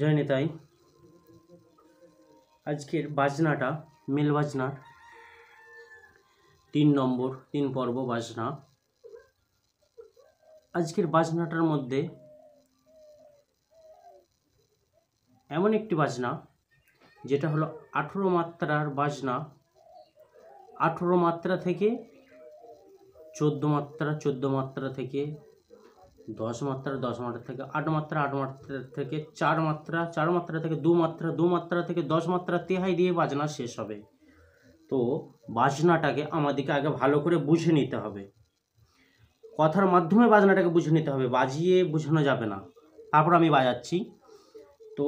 জয় নিতাই। আজকের বাজনাটা মেল বাজনার 3 পর্ব বাজনা। আজকের বাজনাটার মধ্যে এমন একটি বাজনা যেটা হলো 18 মাত্রার বাজনা। 18 মাত্রা থেকে 14 মাত্রা, 14 মাত্রা থেকে 10 মাত্রা, 10 মাত্রা থেকে 8 মাত্রা, 8 মাত্রা থেকে 4 মাত্রা, 4 মাত্রা থেকে 2 মাত্রা, 2 মাত্রা থেকে 10 মাত্রা, তেহাই দিয়ে বাজনা শেষ হবে। তো বাজনাটাকে আমাদেরকে আগে ভালো করে বুঝে নিতে হবে, কথার মাধ্যমে বাজনাটাকে বুঝে নিতে হবে, বাজিয়ে বোঝানো যাবে না। তারপর আমি বাজাচ্ছি। তো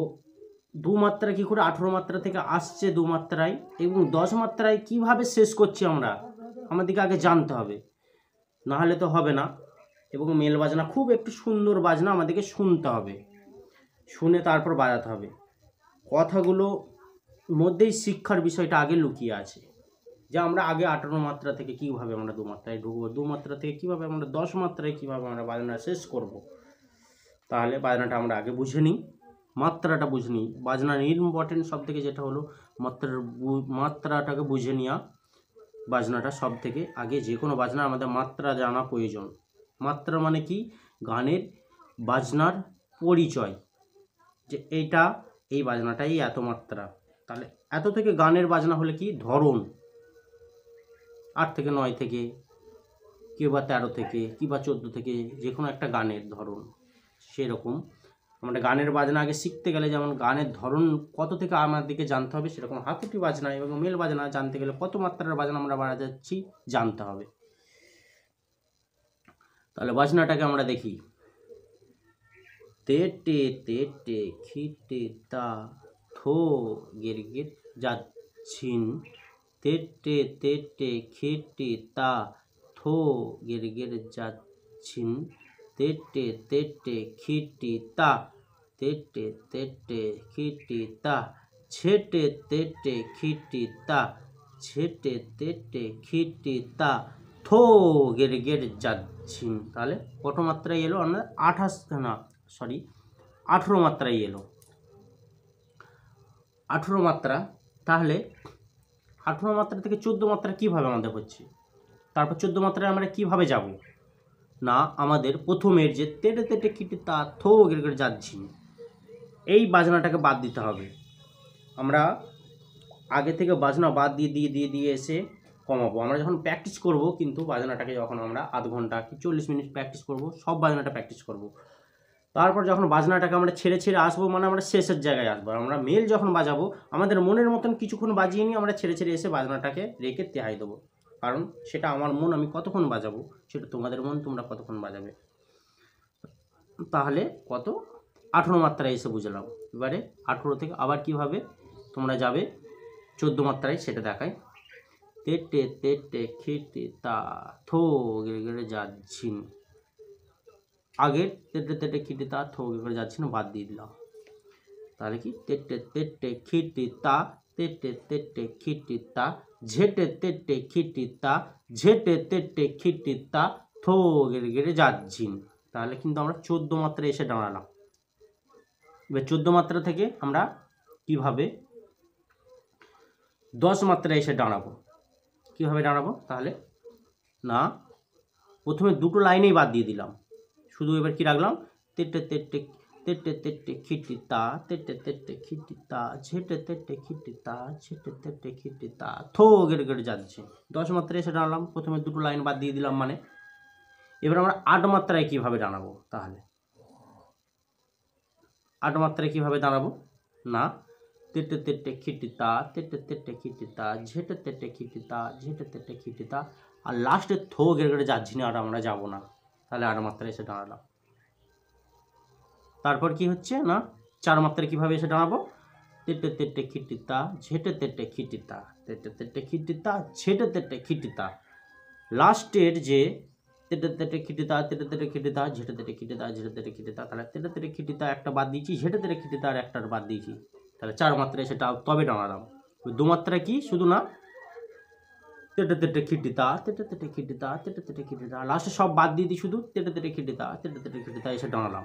2 মাত্রা কী করে 18 মাত্রা থেকে আসছে 2 মাত্রায় এবং 10 মাত্রায় কিভাবে শেষ করছি আমাদেরকে আগে জানতে হবে, নাহলে তো হবে না। এবং মেল বাজনা খুব একটু সুন্দর বাজনা, আমাদেরকে শুনতে হবে, শুনে তারপর বাজাতে হবে। কথাগুলো মধ্যেই শিক্ষার বিষয়টা আগে লুকিয়ে আছে, যে আমরা আগে 18 মাত্রা থেকে কীভাবে আমরা 2 মাত্রায় ঢুকবো, 2 মাত্রা থেকে কীভাবে আমরা 10 মাত্রায় কীভাবে আমরা বাজনা শেষ করব। তাহলে বাজনাটা আমরা আগে বুঝে নিই, মাত্রাটা বুঝে নিই। বাজনার ইম্পর্টেন্ট সব থেকে যেটা হলো মাত্রাটাকে বুঝে নেওয়া। বাজনাটা সব থেকে আগে, যে কোনো বাজনা আমাদের মাত্রা জানা প্রয়োজন। মাত্রা মানে কি? গানের বাজনার পরিচয়, যে এই বাজনাটাই এত মাত্রা। তাহলে এত থেকে গানের বাজনা হলে কি ধরন, 8 থেকে 9 থেকে, কেউ বা 13 থেকে, কি বা 14 থেকে, যে কোনো একটা গানের ধরন। সেরকম আমরা গানের বাজনা আগে শিখতে গেলে যেমন গানের ধরন কত থেকে আমাদেরকে জানতে হবে, সেরকম হাতুটি বাজনা এবং মেল বাজনা জানতে গেলে কত মাত্রার বাজনা আমরা বাজাচ্ছি জানতে হবে। তাহলে বাজনাটাকে আমরা দেখি। তেটে তেটে খিটে তা থো গের গের যাচ্ছিন, তেটে তেটে খিটে তা থো গের গের যাচ্ছিন, তেটে তেটে খিটে তা, তেটে তেটে খিটে তা, ছেটে তেটে খিটে তা, ছেটে তেটে খিটে তা, থো গের গের যাচ্ছিন। তাহলে কত মাত্রায় এলো? আমরা 18 মাত্রায় এলো। 18 মাত্রা। তাহলে 18 মাত্রা থেকে 14 মাত্রা কীভাবে আমাদের হচ্ছে, তারপর 14 মাত্রায় আমরা কিভাবে যাব না, আমাদের প্রথমের যে তেটে তেটে খিটে তা থো গের গের যাচ্ছি, এই বাজনাটাকে বাদ দিতে হবে। আমরা আগে থেকে বাজনা বাদ দিয়ে এসে কমাবো। আমরা যখন প্র্যাকটিস করব, কিন্তু বাজনাটাকে যখন আমরা আধ ঘন্টা কি 40 মিনিট প্র্যাকটিস করব, সব বাজনাটা প্র্যাকটিস করব, তারপর যখন বাজনাটাকে আমরা ছেড়ে ছেড়ে আসবো, মানে আমরা শেষের জায়গায় আসবো। আমরা মেল যখন বাজাবো, আমাদের মনের মতন কিছুক্ষণ বাজিয়ে নিয়ে আমরা ছেড়ে ছেড়ে এসে বাজনাটাকে রেখে তেহাই দেবো। কারণ সেটা আমার মন, আমি কতক্ষণ বাজাবো, সেটা তোমাদের মন, তোমরা কতক্ষণ বাজাবে। তাহলে কত 18 মাত্রায় এসে বুঝলাম। এবারে 18 থেকে আবার কিভাবে তোমরা যাবে 14 মাত্রায়, সেটা দেখায়। তেটে তেটে খিটে তা থো গেড়ে গেড়ে যাচ্ছিন, আগের তেটে তেটে খিটে তা থো গেড়ে গেড়ে যাচ্ছিন বাদ দিয়ে দিলাম। তাহলে কি তেটে তেটে খিটে তা, তেটে তেটে খিটে তা, ঝেটে তেটে খিটে তা, ঝেটে তেটে খিটে তা, থো গেড়ে গেড়ে যাচ্ছিন। তাহলে কিন্তু আমরা 14 মাত্রায় এসে দাঁড়ালাম। এবার 14 মাত্রা থেকে আমরা কিভাবে 10 মাত্রায় এসে দাঁড়াবো, কীভাবে দাঁড়াবো? তাহলে না, প্রথমে দুটো লাইনেই বাদ দিয়ে দিলাম, শুধু এবার কি রাখলাম? তেটে তেটে তেটে তেটে খিটি তা, তেটে তেটে খিটি তা, ঝেটে তেটে খিটি তা, ঝেটে তেটে খিটি তা, থো গেড়ে গেড়ে যাচ্ছে। 10 মাত্রায় এসে দাঁড়ালাম, প্রথমে দুটো লাইন বাদ দিয়ে দিলাম। মানে এবার আমরা 8 মাত্রায় কীভাবে দাঁড়াবো? তাহলে 8 মাত্রায় কীভাবে দাঁড়াবো? না, তেটে তেটে খিটি তা, তেটে তেটে খিটি তা, ঝেটে তেটে খিটি তা, ঝেটে তেটে খিটি তা, আর লাস্টে থো গেড়ে গেড়ে যাচ্ছি না, আর আমরা যাবো না। তাহলে 8 মাত্রায় এসে দাঁড়ালাম। তারপর কি হচ্ছে না, 4 মাত্রায় কীভাবে এসে দাঁড়াবো? তেটে তেটে খিটি তা, ঝেটে তেটে খিটি তা, তেটে তেটে খিটি তা, ঝেটে তেটে খিটি তা, লাস্টের যে তেটে তেটে খিটি তা, তেটে তেটে খিটি তা, ঝেটে তেটে খিটি তা, ঝেটে তেটে খিটি তা, তাহলে তেটে তেটে খিটি তা একটা বাদ দিয়েছি, ঝেটে তেটে খিটি তা আর একটা বাদ দিয়েছি। তাহলে 4 মাত্রায় সেটা তবে দাঁড়ালাম। 2 মাত্রায় কি শুধু না, তেটে তেটে খিটি তা, তেটে তেটে খিটি তা, তেটে তেটে খিটি তা, লাস্টে সব বাদ দিয়ে দিই, শুধু তেটে তেটে খিটি তা, তেটে তেটে খিটি তা এসে দাঁড়ালাম।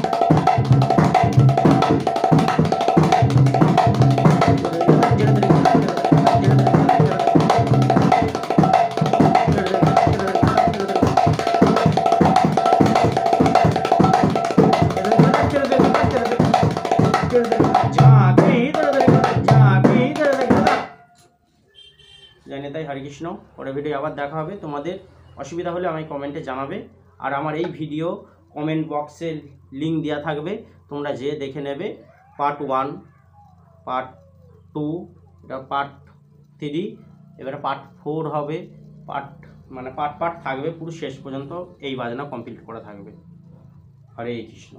জানি তাই হরে কৃষ্ণ। পরের ভিডিও আবার দেখা হবে। তোমাদের অসুবিধা হলে আমায় কমেন্টে জানাবে। আর আমার এই ভিডিও কমেন্ট বক্সে লিঙ্ক দেওয়া থাকবে, তোমরা যেয়ে দেখে নেবে। পার্ট 1, পার্ট 2, এটা পার্ট 3, এবারে পার্ট 4 হবে। পার্ট থাকবে পুরো শেষ পর্যন্ত এই বাজনা কমপ্লিট করা থাকবে। হরে কৃষ্ণ।